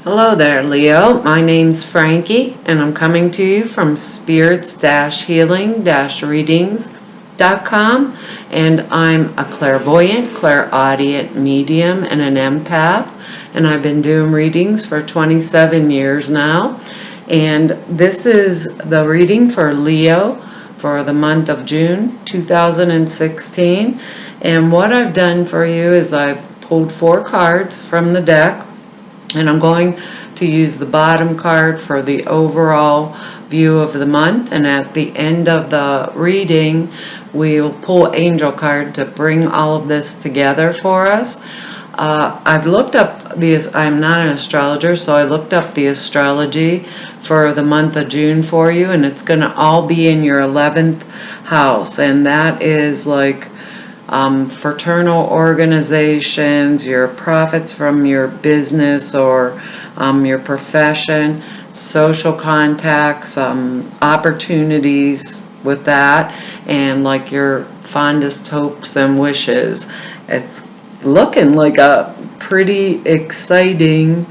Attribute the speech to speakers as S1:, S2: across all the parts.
S1: Hello there, Leo. My name's Frankie, and I'm coming to you from spirits-healing-readings.com. And I'm a clairvoyant, clairaudient medium, and an empath. And I've been doing readings for 27 years now. And this is the reading for Leo for the month of June 2016. And what I've done for you is I've pulled 4 cards from the deck, and I'm going to use the bottom card for the overall view of the month, and at the end of the reading we'll pull angel card to bring all of this together for us. I've looked up these. I'm not an astrologer, so I looked up the astrology for the month of June for you, and it's going to all be in your 11th house, and that is like fraternal organizations, your profits from your business or your profession, social contacts, opportunities with that, and like your fondest hopes and wishes. It's looking like a pretty exciting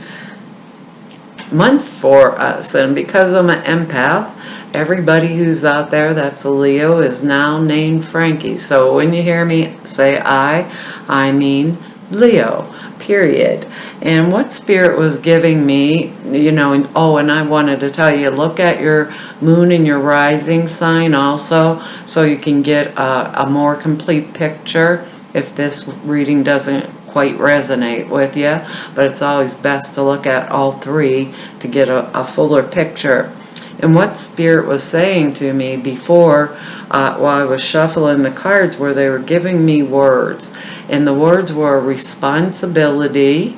S1: month for us, and because I'm an empath, everybody who's out there that's a Leo is now named Frankie. So when you hear me say I mean Leo, period. And what Spirit was giving me, and I wanted to tell you, look at your moon and your rising sign also, so you can get a more complete picture if this reading doesn't quite resonate with you. But it's always best to look at all 3 to get a fuller picture. And what Spirit was saying to me before, while I was shuffling the cards, where they were giving me words. And the words were responsibility,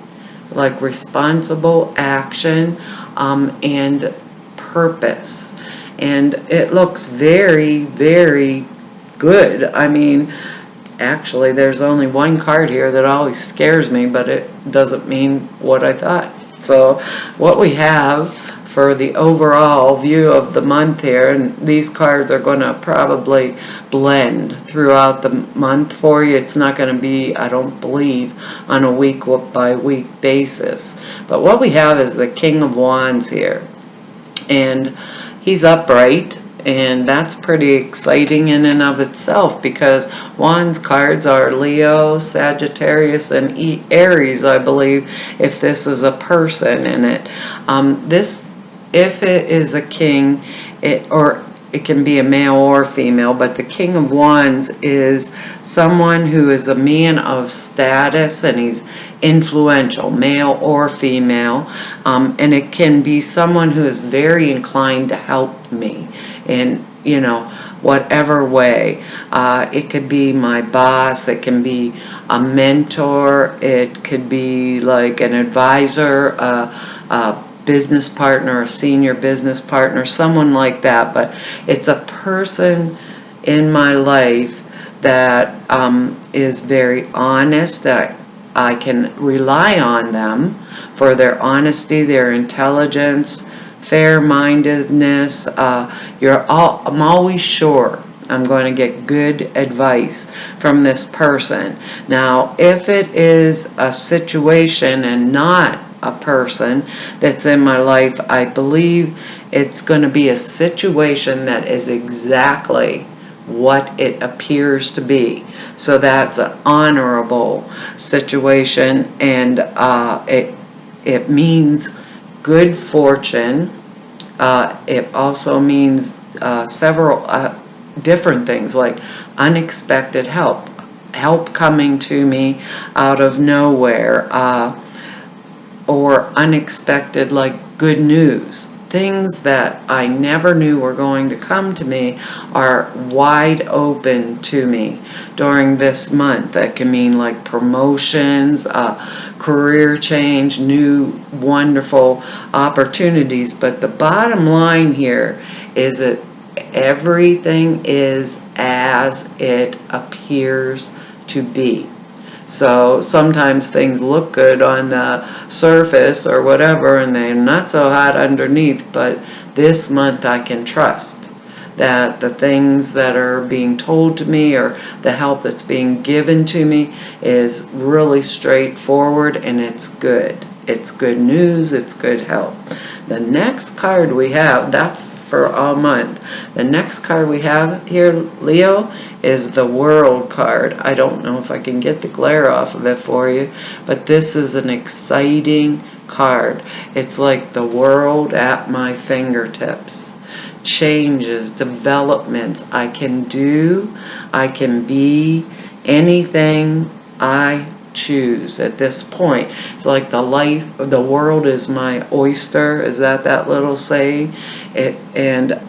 S1: like responsible action, and purpose. And it looks very, very good. I mean, actually, there's only one card here that always scares me, but it doesn't mean what I thought. So what we have for the overall view of the month here, and these cards are going to probably blend throughout the month for you. It's not going to be, I don't believe, on a week by week basis. But what we have is the King of Wands here, and he's upright, and that's pretty exciting in and of itself, because Wands cards are Leo, Sagittarius, and Aries, I believe, if this is a person in it. If it is a king, or it can be a male or female, but the King of Wands is someone who is a man of status, and he's influential, male or female, and it can be someone who is very inclined to help me in whatever way. It could be my boss, it can be a mentor, it could be like an advisor, a business partner, a senior business partner, someone like that. But it's a person in my life that is very honest, that I can rely on them for their honesty, their intelligence, fair-mindedness. I'm always sure I'm going to get good advice from this person. Now, if it is a situation and not a person that's in my life, I believe it's going to be a situation that is exactly what it appears to be. So that's an honorable situation, and it means good fortune. It also means several different things, like unexpected help coming to me out of nowhere, or unexpected, like good news. Things that I never knew were going to come to me are wide open to me during this month. That can mean like promotions, career change, new wonderful opportunities. But the bottom line here is that everything is as it appears to be. So sometimes things look good on the surface or whatever, and they're not so hot underneath. But this month I can trust that the things that are being told to me, or the help that's being given to me, is really straightforward and it's good. It's good news, it's good health. The next card we have, that's for all month. The next card we have here, Leo, is the World card. I don't know if I can get the glare off of it for you, but this is an exciting card. It's like the world at my fingertips. Changes, developments. I can do, I can be anything I choose at this point. It's like the world is my oyster. Is that little saying? And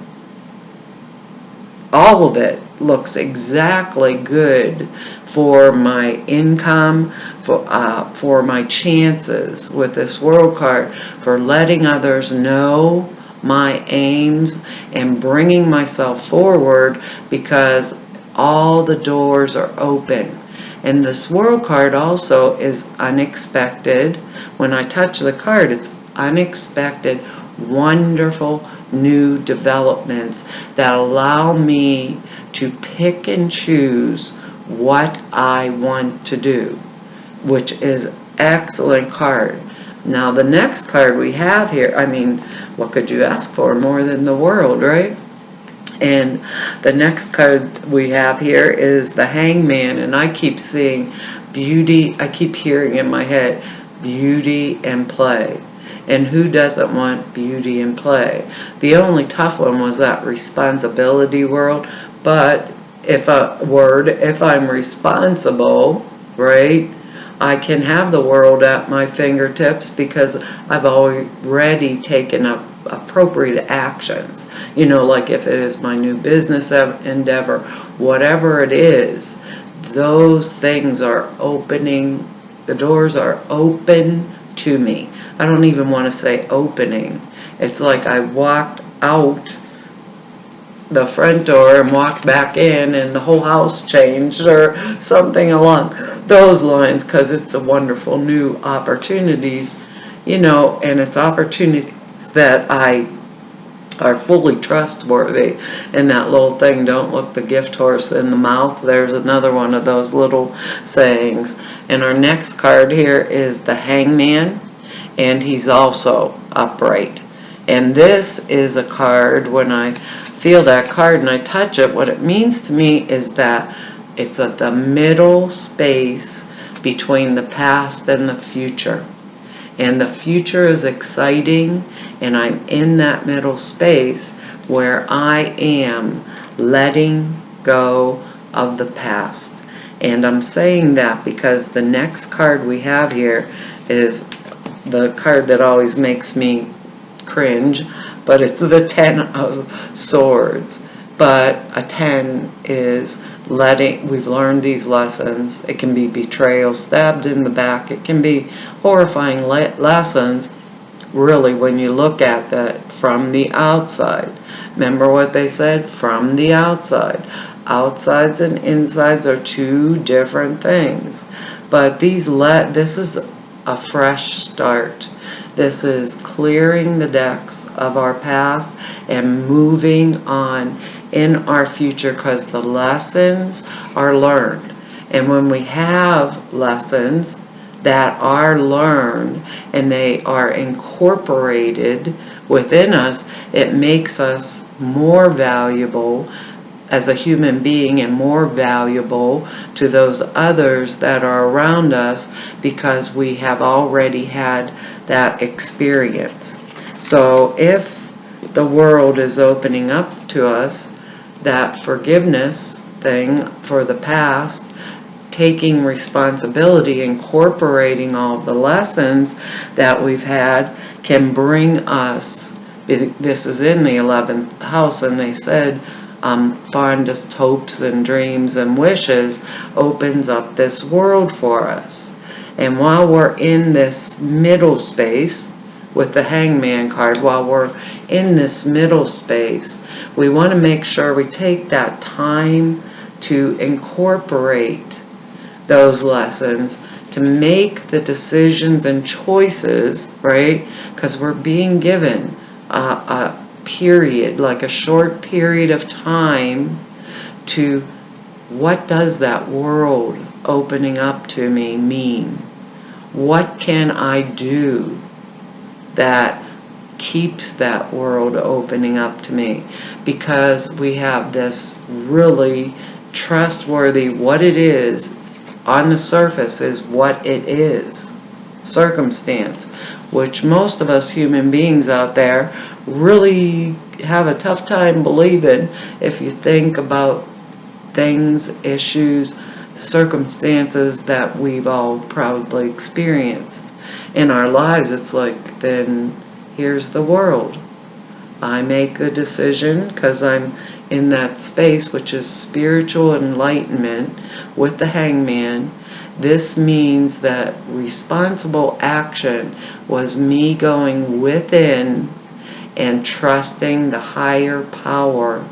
S1: all of it looks exactly good for my income, for my chances with this world card, for letting others know my aims and bringing myself forward, because all the doors are open. And this world card also is unexpected. When I touch the card, it's unexpected, wonderful new developments that allow me to pick and choose what I want to do, which is excellent card. Now the next card we have here, I mean, what could you ask for more than the world, right? And the next card we have here is the Hangman, and I keep seeing beauty, I keep hearing in my head, beauty and play. And who doesn't want beauty and play? The only tough one was that responsibility world, but if I'm responsible, right, I can have the world at my fingertips because I've already taken up appropriate actions. You know, like if it is my new business endeavor, whatever it is, those things are opening, the doors are open to me. I don't even want to say opening. It's like I walked out the front door and walked back in and the whole house changed, or something along those lines, because it's a wonderful new opportunities, you know, and it's opportunities that I are fully trustworthy. And that little thing, don't look the gift horse in the mouth, there's another one of those little sayings. And our next card here is the Hangman, and he's also upright. And this is a card, when I feel that card and I touch it, what it means to me is that it's at the middle space between the past and the future. And the future is exciting, and I'm in that middle space where I am letting go of the past. And I'm saying that because the next card we have here is the card that always makes me cringe, but it's the 10 of Swords. But a 10 is we've learned these lessons. It can be betrayal, stabbed in the back. It can be horrifying lessons, really, when you look at that from the outside. Remember what they said? From the outside. Outsides and insides are two different things. But this is a fresh start. This is clearing the decks of our past and moving on in our future, because the lessons are learned. And when we have lessons that are learned and they are incorporated within us, it makes us more valuable as a human being and more valuable to those others that are around us, because we have already had that experience. So if the world is opening up to us, that forgiveness thing for the past, taking responsibility, incorporating all the lessons that we've had, can bring us, this is in the 11th house, and they said fondest hopes and dreams and wishes opens up this world for us. And while we're in this middle space with the Hangman card, while we're in this middle space, we want to make sure we take that time to incorporate those lessons, to make the decisions and choices, right? Because we're being given a period, like a short period of time, to what does that world opening up to me mean? What can I do that keeps that world opening up to me? Because we have this really trustworthy, what it is on the surface is what it is, circumstance, which most of us human beings out there really have a tough time believing. If you think about things, issues, circumstances that we've all probably experienced in our lives, it's like, then here's the world. I make the decision because I'm in that space, which is spiritual enlightenment with the Hangman. This means that responsible action was me going within and trusting the higher power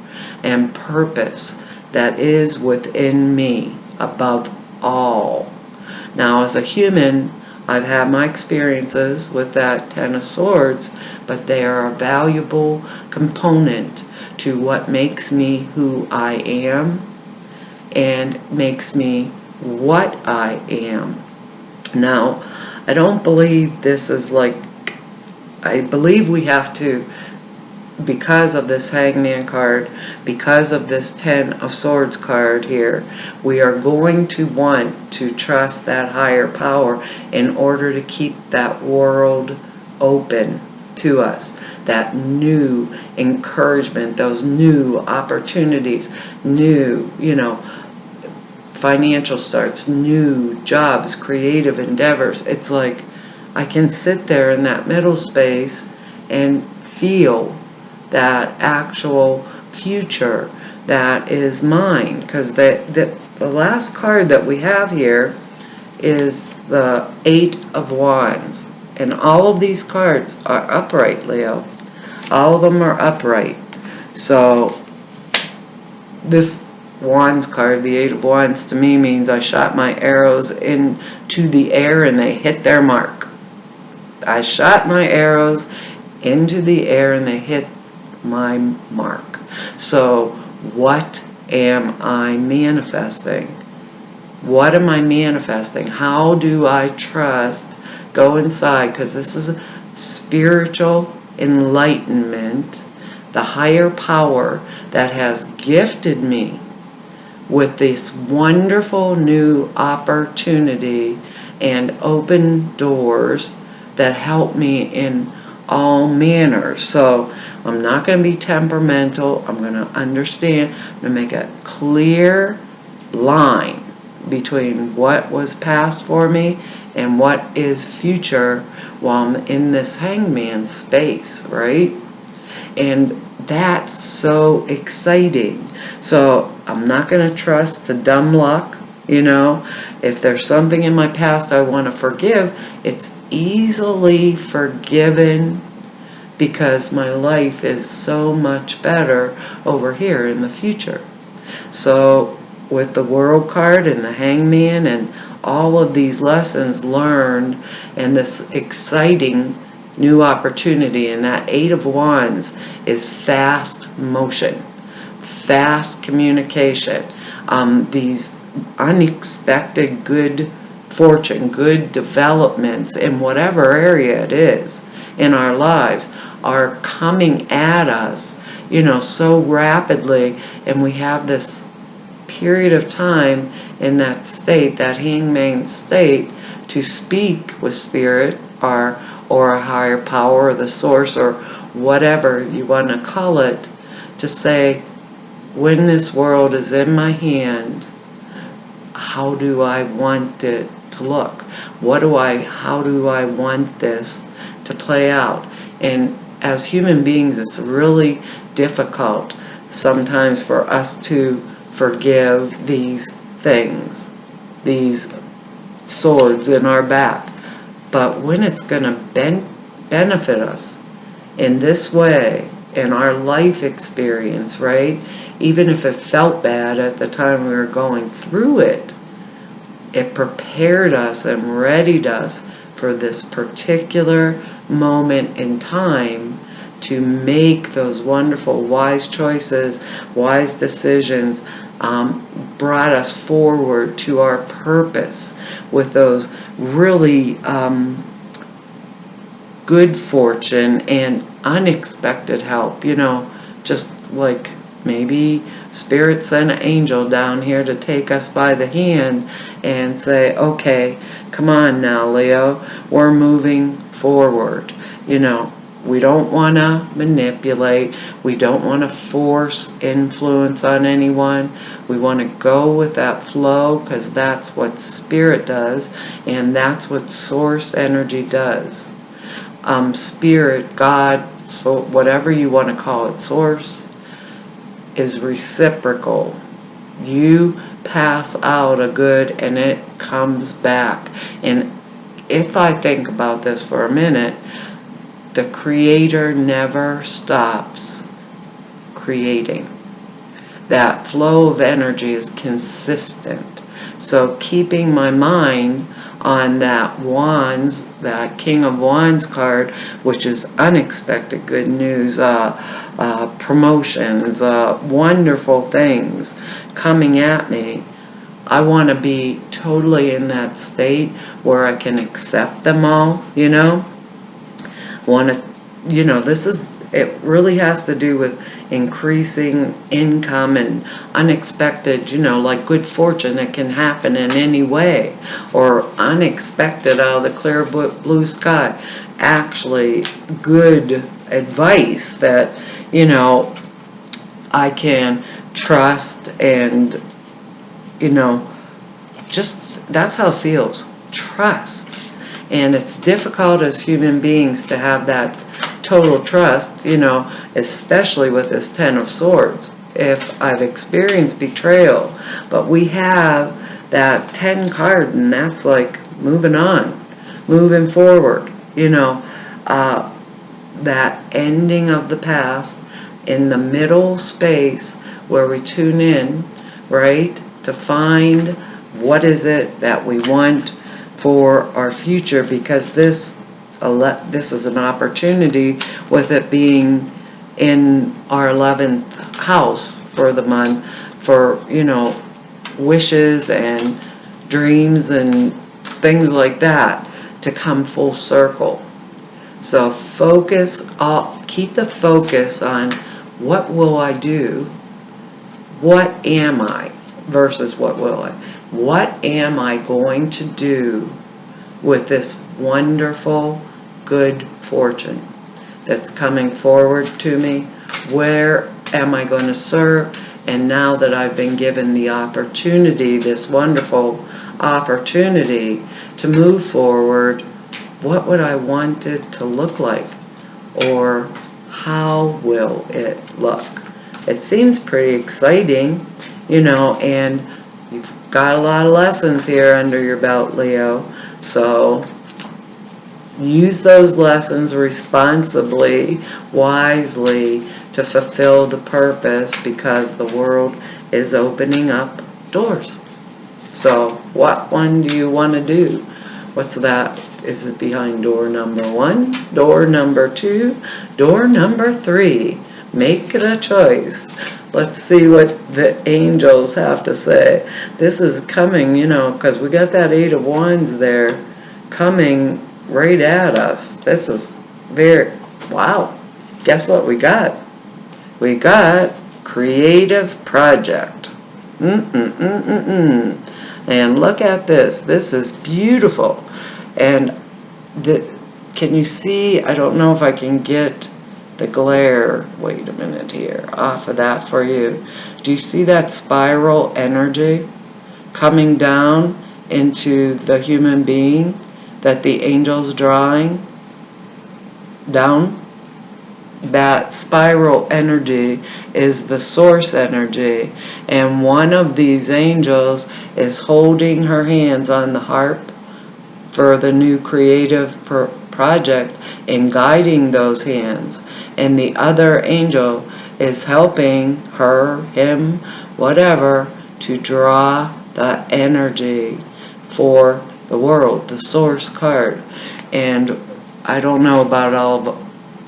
S1: and purpose that is within me above all. Now, as a human, I've had my experiences with that Ten of Swords, but they are a valuable component to what makes me who I am and makes me what I am. Now, I don't believe this is like, I believe we have to, because of this Hangman card, because of this Ten of Swords card here, we are going to want to trust that higher power in order to keep that world open to us. That new encouragement, those new opportunities, new, financial starts, new jobs, creative endeavors. It's like I can sit there in that middle space and feel that actual future that is mine. Because the last card that we have here is the Eight of Wands. And all of these cards are upright, Leo. All of them are upright. So this Wands card, the Eight of Wands, to me means I shot my arrows into the air and they hit their mark. I shot my arrows into the air and they hit my mark. So what am I manifesting? What am I manifesting? How do I trust? Go inside, because this is spiritual enlightenment, the higher power that has gifted me with this wonderful new opportunity and open doors that help me in all manners. So I'm not going to be temperamental. I'm going to understand. I'm going to make a clear line between what was past for me and what is future while I'm in this Hangman space, right? And that's so exciting. So I'm not going to trust to dumb luck. If there's something in my past I want to forgive, it's easily forgiven because my life is so much better over here in the future. So with the World card and the Hangman and all of these lessons learned and this exciting new opportunity, and that Eight of Wands is fast motion, fast communication, these unexpected good fortune, good developments in whatever area it is in our lives are coming at us, so rapidly, and we have this period of time in that state, that Hangman state, to speak with spirit or a higher power or the source or whatever you want to call it, to say, when this world is in my hand, how do I want it to look? How do I want this to play out? And as human beings, it's really difficult sometimes for us to forgive these things, these swords in our back. But when it's going to benefit us in this way, in our life experience, right? Even if it felt bad at the time we were going through it, it prepared us and readied us for this particular moment in time to make those wonderful, wise choices, wise decisions, brought us forward to our purpose with those really good fortune and unexpected help, just like maybe Spirit sent an angel down here to take us by the hand and say, okay, come on now, Leo, we're moving forward. We don't want to manipulate. We don't want to force influence on anyone. We want to go with that flow, because that's what Spirit does, and that's what Source energy does. Spirit, God, so whatever you want to call it, Source, is reciprocal. You pass out a good and it comes back. And if I think about this for a minute, the Creator never stops creating. That flow of energy is consistent. So keeping my mind on that Wands, that King of Wands card, which is unexpected good news, promotions, wonderful things coming at me. I want to be totally in that state where I can accept them all, it really has to do with increasing income and unexpected, like good fortune that can happen in any way, or unexpected out of the clear blue sky. Actually, good advice that, I can trust, and, just that's how it feels. Trust. And it's difficult as human beings to have that total trust, especially with this Ten of Swords, if I've experienced betrayal. But we have that 10 card, and that's like moving on, moving forward, that ending of the past in the middle space where we tune in, right, to find what is it that we want for our future, because this is an opportunity, with it being in our 11th house for the month, for wishes and dreams and things like that to come full circle. So keep the focus on what will I do, what am I, versus what will I. What am I going to do with this wonderful good fortune that's coming forward to me? Where am I going to serve? And now that I've been given the opportunity, this wonderful opportunity to move forward, what would I want it to look like? Or how will it look? It seems pretty exciting, and you've got a lot of lessons here under your belt, Leo. So use those lessons responsibly, wisely, to fulfill the purpose, because the world is opening up doors. So what one do you want to do? What's that? Is it behind door number 1, door number 2, door number 3? Make the choice. Let's see what the angels have to say. This is coming, because we got that 8 of Wands there coming right at us. This is wow. Guess what we got? We got creative project. And look at this. This is beautiful. And can you see? I don't know if I can get the glare. Wait a minute here. Off of that for you. Do you see that spiral energy coming down into the human being that the angel's drawing down? That spiral energy is the source energy, and one of these angels is holding her hands on the harp for the new creative project and guiding those hands, and the other angel is helping her, him, whatever, to draw the energy for the world, the source card. And I don't know about all of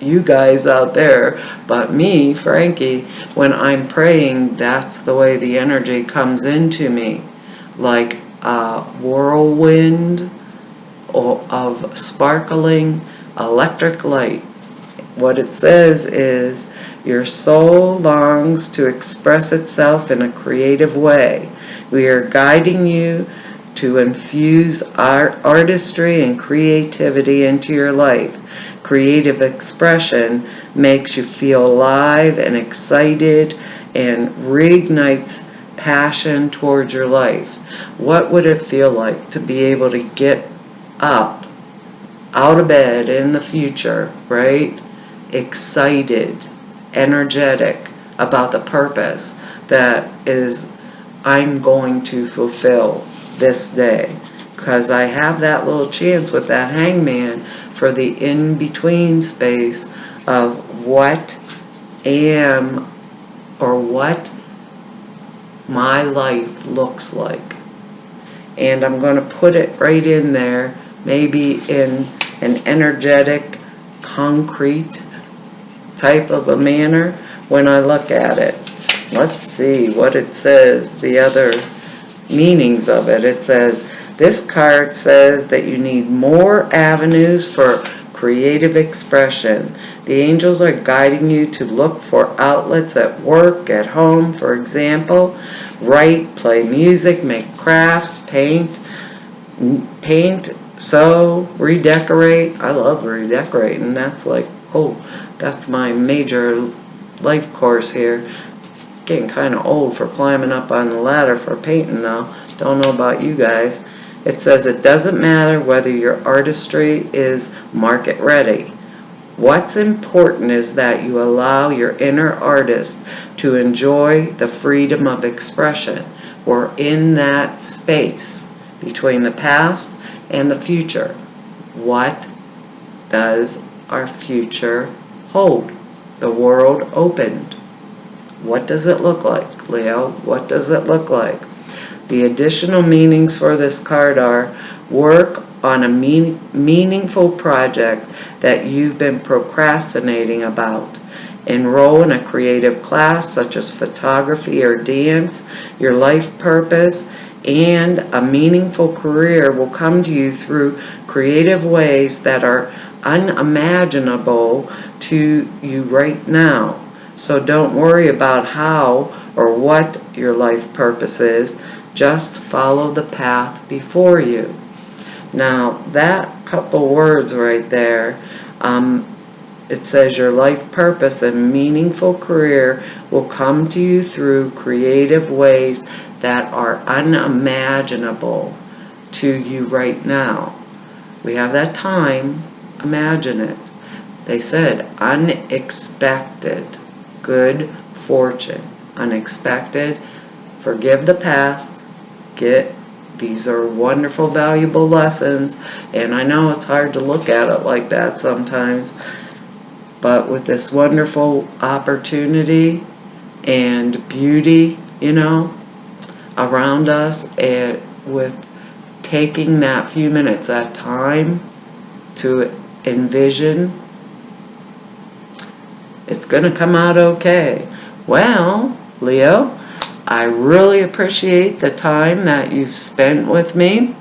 S1: you guys out there, but me, Frankie, when I'm praying, that's the way the energy comes into me, like a whirlwind of sparkling electric light. What it says is, your soul longs to express itself in a creative way. We are guiding you to infuse artistry and creativity into your life. Creative expression makes you feel alive and excited and reignites passion towards your life. What would it feel like to be able to get up, out of bed in the future, right? Excited, energetic about the purpose that is I'm going to fulfill this day, because I have that little chance with that hangman for the in-between space of what am or what my life looks like. And I'm going to put it right in there, maybe in an energetic, concrete type of a manner when I look at it. Let's see what it says, the other meanings of it. It says, this card says that you need more avenues for creative expression. The angels are guiding you to look for outlets at work, at home, for example. Write, play music, make crafts, paint, sew, redecorate. I love redecorating. That's like, oh, that's my major life course here. Getting kind of old for climbing up on the ladder for painting though. Don't know about you guys. It says it doesn't matter whether your artistry is market ready. What's important is that you allow your inner artist to enjoy the freedom of expression. We're in that space between the past and the future. What does our future hold? The world opened. What does it look like, Leo? What does it look like? The additional meanings for this card are: work on a meaningful project that you've been procrastinating about. Enroll in a creative class such as photography or dance. Your life purpose and a meaningful career will come to you through creative ways that are unimaginable to you right now. So don't worry about how or what your life purpose is. Just follow the path before you. Now, that couple words right there, it says your life purpose and meaningful career will come to you through creative ways that are unimaginable to you right now. We have that time. Imagine it. They said unexpected good fortune. Unexpected. Forgive the past. These are wonderful, valuable lessons, and I know it's hard to look at it like that sometimes, but with this wonderful opportunity and beauty, around us, and with taking that few minutes, that time to envision, it's going to come out okay. Well, Leo, I really appreciate the time that you've spent with me.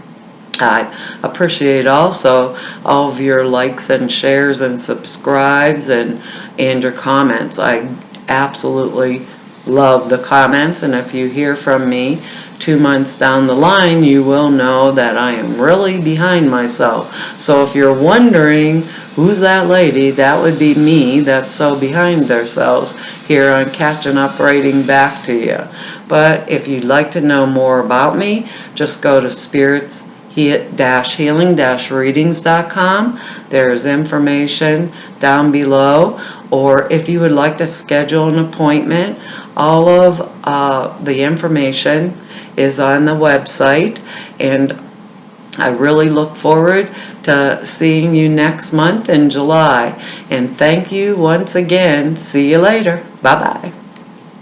S1: I appreciate also all of your likes and shares and subscribes and your comments. I absolutely love the comments, and if you hear from me 2 months down the line, you will know that I am really behind myself. So if you're wondering who's that lady, that would be me that's so behind themselves here on catching up, writing back to you. But if you'd like to know more about me, just go to spirits-healing-readings.com. There's information down below, or if you would like to schedule an appointment, all of the information is on the website, and I really look forward to seeing you next month in July. And thank you once again. See you later. Bye-bye.